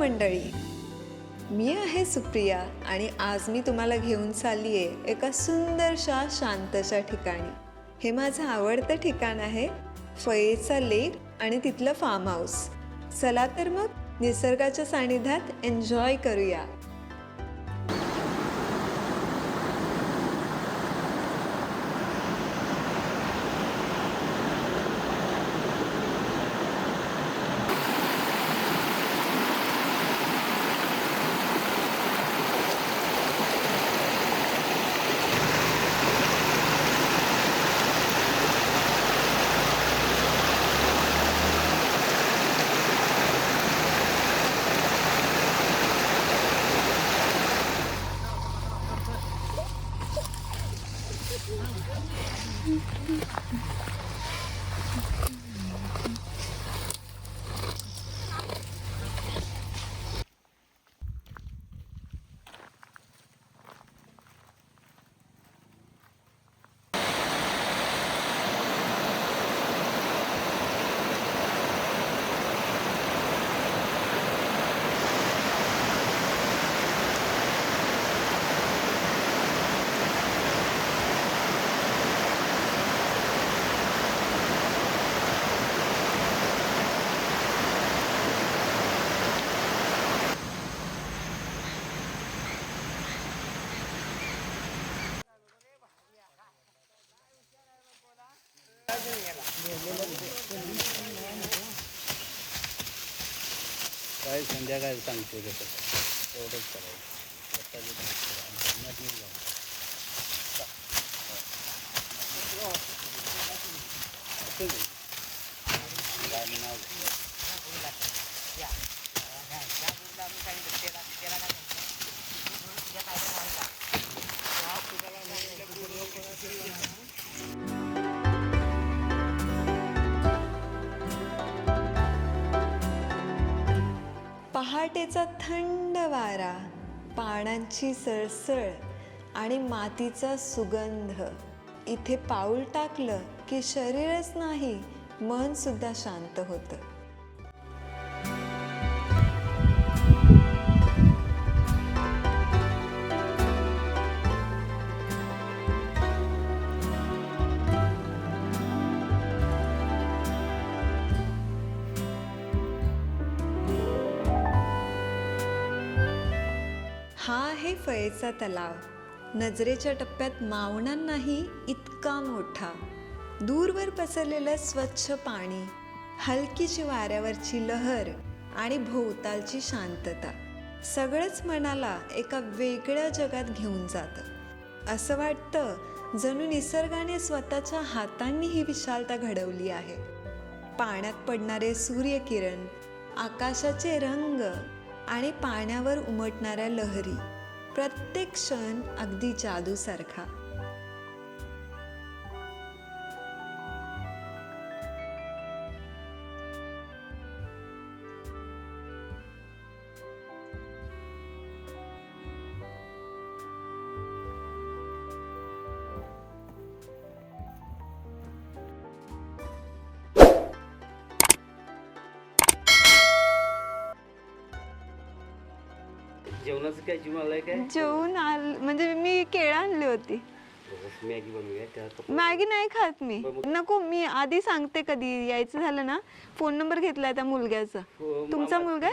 मंडळी, मी आहे सुप्रिया आणि आज मी तुम्हाला घेऊन चालली आहे एका सुंदरशा शांतशा ठिकाणी. हे माझं आवडतं ठिकाण आहे, फयेचा लेक आणि तिथलं फार्म हाऊस. चला तर मग निसर्गाच्या सानिध्यात एन्जॉय करूया. काय संध्याकाळी सांगतो कसं एवढंच पहाटेचा थंड वारा, पानांची सळसळ आणि मातीचा सुगंध. इथे पाऊल टाकलं की शरीरच नाही, मन सुद्धा शांत होतं. हा आहे फयेचा तलाव. नजरेच्या टप्प्यात मावणार नाही इतका मोठा. दूरवर पसरलेलं स्वच्छ पाणी, हलकीची वाऱ्यावरची लहर आणि भोवतालची शांतता, सगळंच मनाला एका वेगळ्या जगात घेऊन जातं. असं वाटतं जणू निसर्गाने स्वतःच्या हातांनी ही विशालता घडवली आहे. पाण्यात पडणारे सूर्यकिरण, आकाशाचे रंग आणि पाण्यावर उमटणाऱ्या लहरी, प्रत्येक क्षण अगदी जादूसारखा. जेवणाचं काय जेवण आलंय काय? जेवून म्हणजे मी केळं आणली होती. मॅगी बनवूया त्यात. मॅगी नाही खात मी. नको, मी आधी सांगते कधी यायचं झालं ना. फोन नंबर घेतलाय त्या मुलग्याचा. तुमचा मुलगा?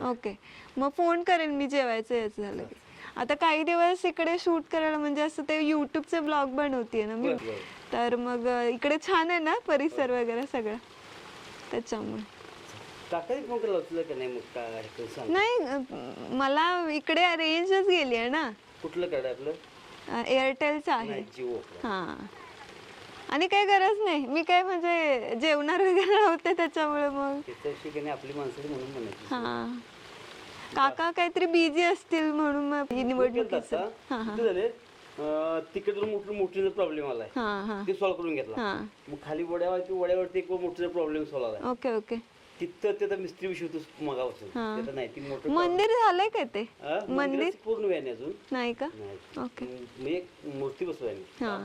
ओके, मग फोन करेन मी जेवायचं यायचं झालं की. आता काही दिवस इकडे शूट करायला, म्हणजे असं ते युट्यूबचे ब्लॉग बनवतेय ना मी, तर मग इकडे छान आहे ना परिसर वगैरे सगळं, त्याच्यामुळे. नाही, मला इकडे रेंजच गेली आहे ना. कुठलं कार्ड आपलं? एअरटेलचं आहे. हा, आणि काही गरज नाही. मी काय म्हणजे जेवणार वगैरे होते त्याच्यामुळे मग आपली माणसं म्हणून म्हणायची. हा, काका काहीतरी बिझी असतील म्हणून मग निवडणुकीचं. तिकडे मोठीचा प्रॉब्लेम आलाय, ते सॉल्व्ह करून घेतला. मग खाली वड्यावरती एक मोठीचा प्रॉब्लेम सॉल्व्ह आलाय. Okay okay. तिथं ते मिस्त्री विषय होतो मगापासून हा. ते आता नाही ती मोठं मंदिर झालंय का ते मंदिर पूर्ण व्हाय नाही अजून नाही का नाही ओके मी एक मूर्ती बसवाय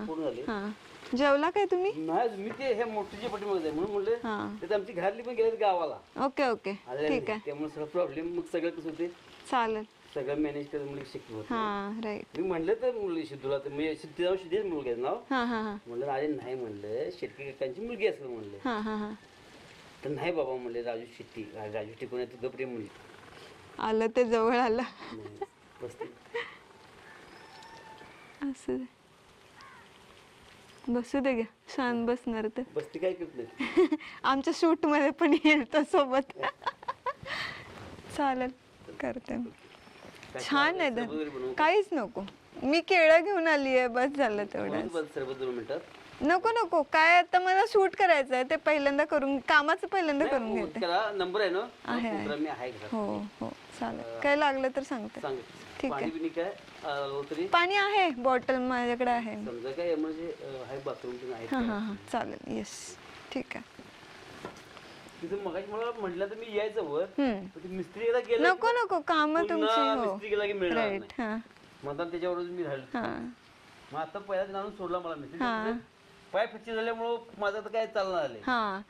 पूर्ण झाली हा जेवला काय तुम्ही नाही मी ते ह्या मूर्तीच्या पाठीमागे जाय म्हणून म्हणले हा ते आमची घरातली पण गेले गावाला ओके ओके आलेले ठीक आहे त्यामुळे सगळं प्रॉब्लेम मग सगळं कसं होते चालेल सगळं मॅनेज करायला मुली शक्य होत हा राईट मी म्हणलं तर मुली सिद्धूला तर मी सिद्धीचं सिद्धीच मुलगा नाव हा हा हा म्हणलं अरे नाही म्हणलं शेतकरी काकांची मुलगी असं म्हणलं हा हा हा तर नाही बाबा म्हणले राजू शेट्टी राजू शेट्टी कोण आहे तुझं प्रेम म्हणली आलं ते जवळ आलं बसते असं दे. बसू दे घ्या शांत बसणार तर बसते काय करत नाही आमच्या शूट मध्ये पण येईल तो सोबत चालेल करते मी. छान आहे तर काहीच नको मी केळं घेऊन आली आहे बस झालं तेवढं सरबत 2 मिनिटात नको नको काय आता मला शूट करायचं आहे ते पहिल्यांदा करून कामाचं पहिल्यांदा करून घेते त्याला नंबर आहे ना आहे, आहे. कुत्रा मी आहे घरात. हो हो चालेल काय लागलं तर सांगते सांग ठीक पाणी बिणी काय आलं तरी पाणी आहे बॉटल माझ्याकडे आहे समजा काय म्हणजे आहे बाथरूम पण आहे हा हा हा चालेल येस ठीक आहे तिथं मगाशी मला म्हटलं तर मी यायचं वर हम्म पण ते मिस्त्री एकदा गेला नको नको काम तुमची हो मिस्त्री गेला की मिळणार नाही राईट हा म्हणतात त्याच्यावरच मी राहिलो हा मग आता पहिला दिन आणून सोडला मला मिस्त्री हा. पाय फ्रॅक्चर झाल्यामुळं माझं तर काय चालणार आले हा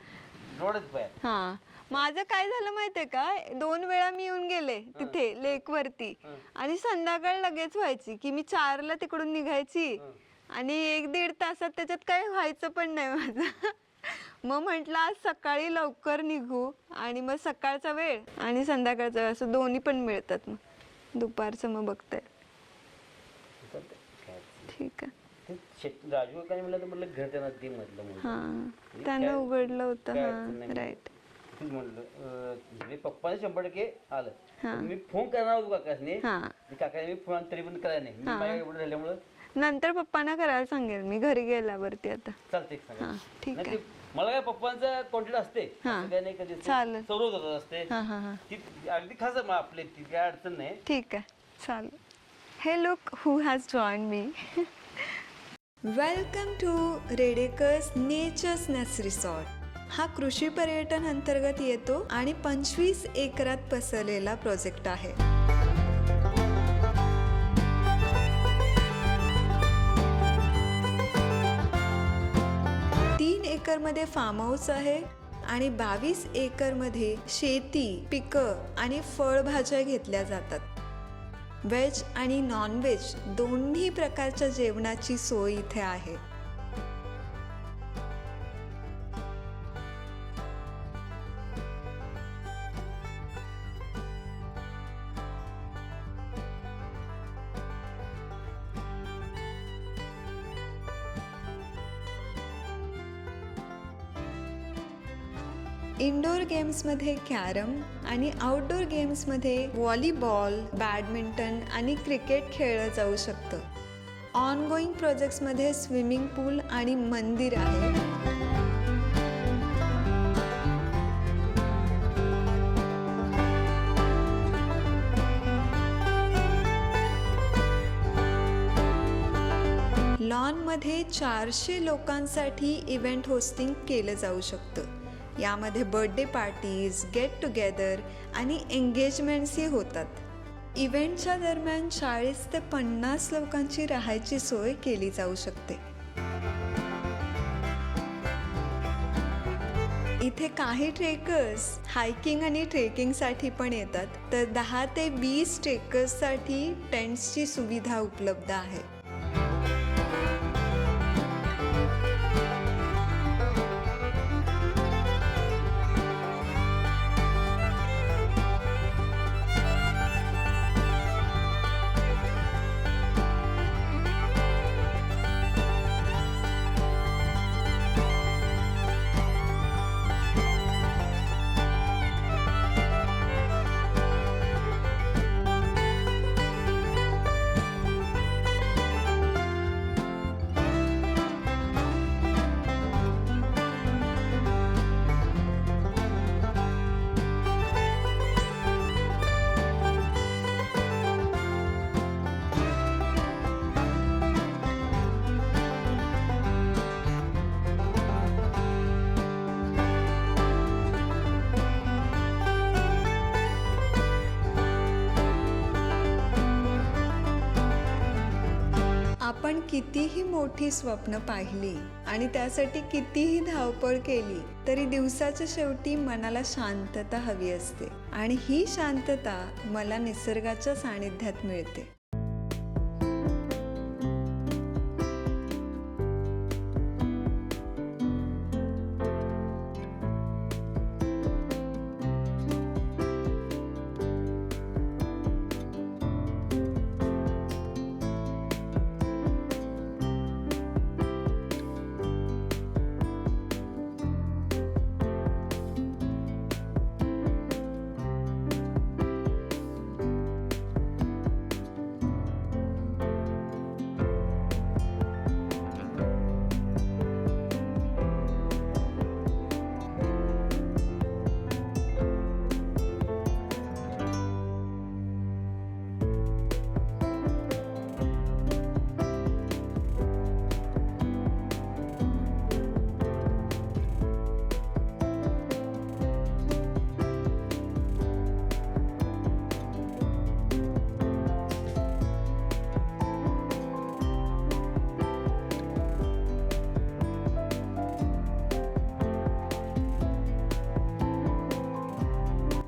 रोडच पाय हा माझं काय झालं माहितीये का 2 वेळा मी येऊन गेले तिथे लेक वरती आणि संध्याकाळ लगेच व्हायची की मी 4ला तिकडून निघायची आणि 1-1.5 तासात त्याच्यात काय व्हायचं पण नाही माझं मग म्हंटल आज सकाळी लवकर निघू आणि मग सकाळचा वेळ आणि संध्याकाळचा वेळ असं दोन्ही पण मिळतात मग दुपारचं मग बघताय ठीक आहे राजू काय म्हणलं तर म्हटलं घर त्यांना ते म्हटलं म्हणून हा त्यांना उघडलं होतं हा राईट तेच म्हणलं पप्पाने 100% आलं मी फोन करणार होतो काकाने हा काकाने मी फोन तरी पण करायला नाही मी माझ्या एवढं झाल्यामुळं नंतर पप्पांना करायला सांगेल मी घरी गेल्यावरती आता चालते हा ठीक नाही आहे ते मला काय पप्पांचा कॉन्टॅक्ट असते असं काय नाही कधी चालेल सर्व जातात असते हा हा हा ती अगदी खास आहे मग आपले ती काय अडचण नाही ठीक आहे चालेल हे look who has join me welcome to Redekar's natures nest resort हा कृषी पर्यटन अंतर्गत येतो आणि 25 एकरात पसरलेला प्रोजेक्ट आहे. एकरमध्ये फार्म हाऊस आहे आणि 22 एकरमध्ये शेती पिकं आणि फळभाज्या घेतल्या जातात. व्हेज आणि नॉन व्हेज दोन्ही प्रकारच्या जेवणाची सोय इथे आहे. इंडोर गेम्समध्ये कॅरम आणि आउटडोर गेम्समध्ये व्हॉलीबॉल, बॅडमिंटन आणि क्रिकेट खेळलं जाऊ शकतं. ऑनगोईंग प्रोजेक्ट्समध्ये स्विमिंग पूल आणि मंदिर आहे. लॉनमध्ये 400 लोकांसाठी इव्हेंट होस्टिंग केलं जाऊ शकतं. यामध्ये बर्थडे पार्टीज, गेट टुगेदर आणि एंगेजमेंट्सही होतात. इव्हेंटच्या दरम्यान 40 ते 50 लोकांची राहायची सोय केली जाऊ शकते. इथे काही ट्रेकर्स हायकिंग आणि ट्रेकिंगसाठी पण येतात, तर 10 ते 20 ट्रेकर्ससाठी टेंट्सची सुविधा उपलब्ध आहे. कितीही मोठी स्वप्न पाहिली आणि त्यासाठी कितीही धावपळ केली तरी दिवसाच्या शेवटी मनाला शांतता हवी असते आणि ही शांतता मला निसर्गाच्या सानिध्यात मिळते.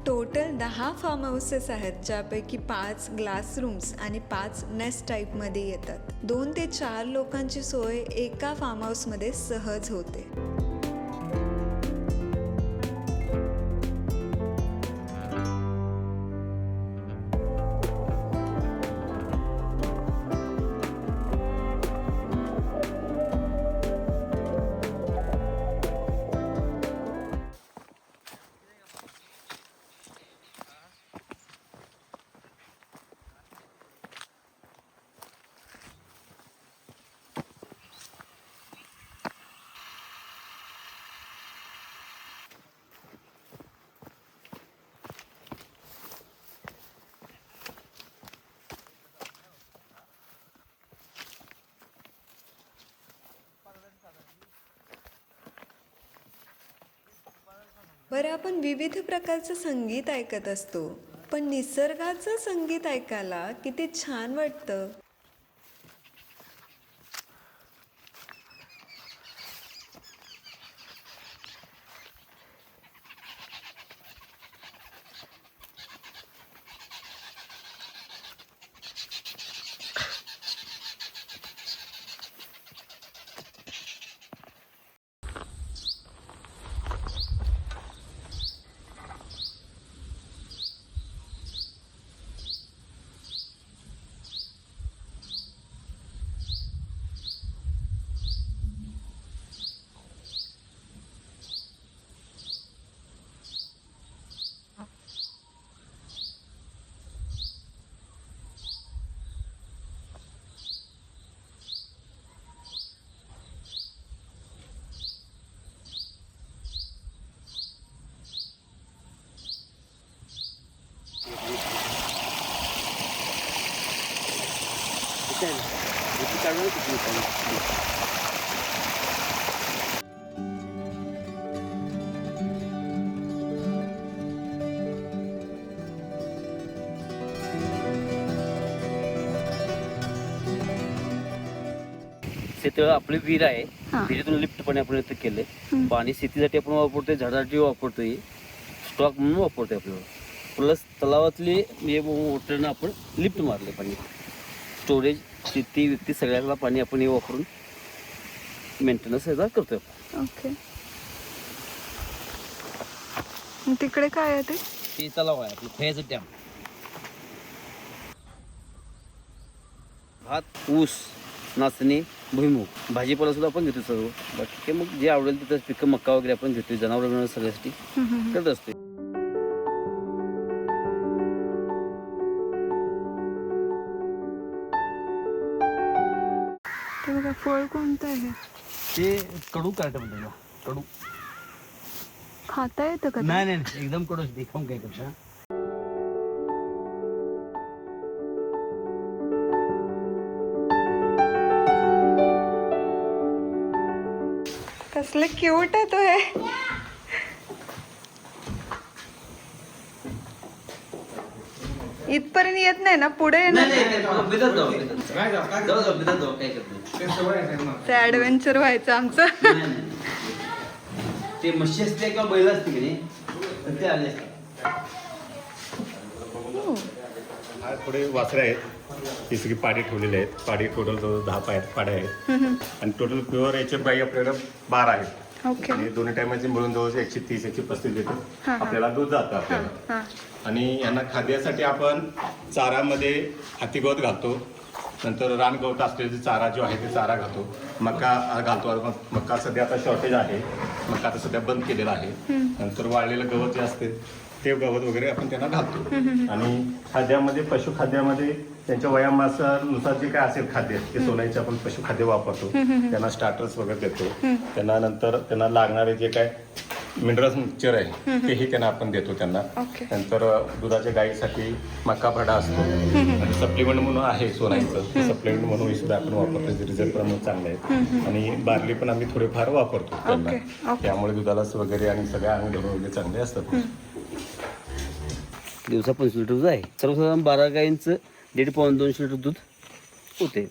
टोटल 10 फार्म हाऊसेस आहेत, ज्यापैकी 5 ग्लास रूम्स आणि 5 नेस्ट टाईपमध्ये येतात. 2 ते 4 लोकांची सोय एका फार्म हाऊसमध्ये सहज होते. बरं, आपण विविध प्रकारचं संगीत ऐकत असतो, पण निसर्गाचं संगीत ऐकायला किती छान वाटतं. शेतीला आपली विहीर आहे, विहिरीतून लिफ्ट पाणी आपण इथं केलंय. पाणी शेतीसाठी आपण वापरतोय, झाडासाठी वापरतोय, स्टॉक म्हणून वापरतोय आपल्याला. प्लस तलावातली मोटरनं आपण लिफ्ट मारले पाणी. स्टोरेज, शेती, व्यक्ती सगळ्याला पाणी आपण हे वापरून मेंटेनन्स याचा करतोय. ओके, तिकडे काय आहे ते? तलाव आहे आपलं, फयाचं डॅम. भात, ऊस, नाचणी, भुईमूग, भाजीपाला सुद्धा आपण घेतो सर्व. बाकी मग जे आवडेल तिथं पिकं, मका वगैरे आपण घेतोय, जनावर सगळ्यासाठी करत असते. फळ कोणतं आहे ते? कडू कार्ट म्हणतो. कडू खाता येतं का? नाही नाही, एकदम कडू असते. खाऊन काय करता? कसलं क्यूट आहे तो हे. इथपर्यंत येत नाही ना, पुढे येणार. ते ऍडव्हेंचर व्हायचं आमचं. ते म्हशी असते किंवा बैल असते की नाही, तर ते आले असतात. पुढे वासरे आहेत, ती सगळी पाडी ठेवलेली आहेत. पाडी टोटल 10 पाड्या आहेत आणि टोटल प्युअर याचे गाई आपल्याला 12 आहेत. ओके. आणि दोन्ही टायमाचे मिळून जवळ 130 135 लिटर आपल्याला दूध जातं आपल्याला. आणि यांना खाद्यासाठी आपण चारामध्ये हाती गवत घालतो, नंतर रान गवत असलेले चारा जो आहे ते चारा घालतो, मका घालतो. मका सध्या आता शॉर्टेज आहे, मका आता सध्या बंद केलेला आहे. नंतर वाळलेलं गवत जे असते ते गवत वगैरे आपण त्यांना घालतो. आणि खाद्यामध्ये पशुखाद्यामध्ये त्यांच्या वयामासानुसार जे काय असेल खाद्य ते सोनाईचे आपण पशुखाद्य वापरतो. त्यांना स्टार्टर्स वगैरे देतो. त्यांना नंतर त्यांना लागणारे जे काय मिनरल्स मिक्सचर आहे तेही त्यांना आपण देतो त्यांना. नंतर दुधाच्या गाईसाठी मका भरडा असतो आणि सप्लिमेंट म्हणून आहे सोनाईचं, ते सप्लिमेंट म्हणून सुद्धा आपण वापरतो. रिझल्ट पण चांगले आहेत. आणि बार्ली पण आम्ही थोडेफार वापरतो त्यांना, त्यामुळे दुधाला वगैरे आणि सगळ्या अंग धरून वगैरे चांगले असतात. दिवसा 25 लिटर दूध आहे. सर्वसाधारण 12 गायींचं 1.5 पाऊण 200 लिटर दूध होते.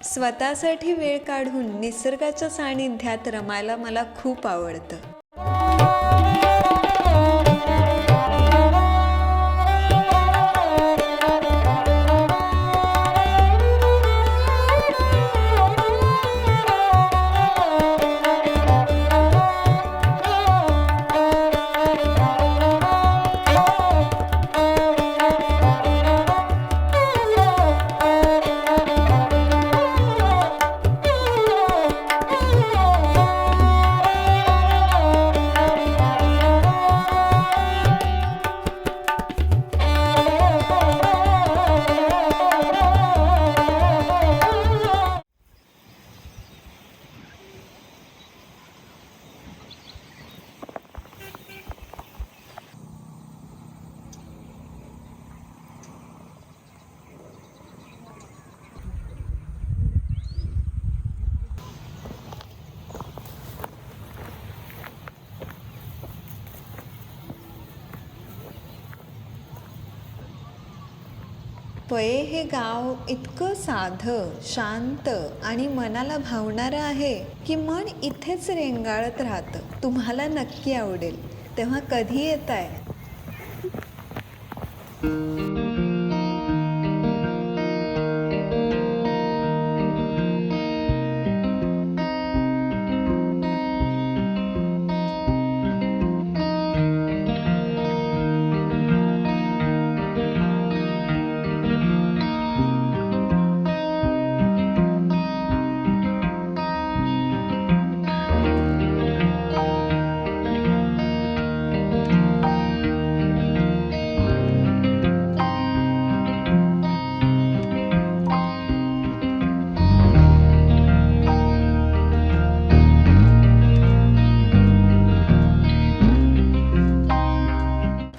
स्वतःसाठी वेळ काढून निसर्गाच्या सानिध्यात रमायला मला खूप आवडतं. पये हे गाव इतकं साधं, शांत आणि मनाला भावणारं आहे की मन इथेच रेंगाळत राहतं. तुम्हाला नक्की आवडेल. तेव्हा कधी येताय?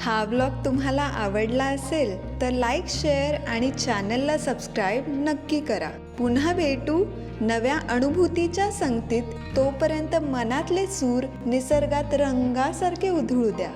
हा व्लॉग तुम्हाला आवडला असेल तर लाईक, शेअर आणि चॅनलला सबस्क्राईब नक्की करा. पुन्हा भेटू नव्या अनुभूतीच्या संगतीत. तोपर्यंत मनातले सूर निसर्गात रंगासारखे उधळू द्या.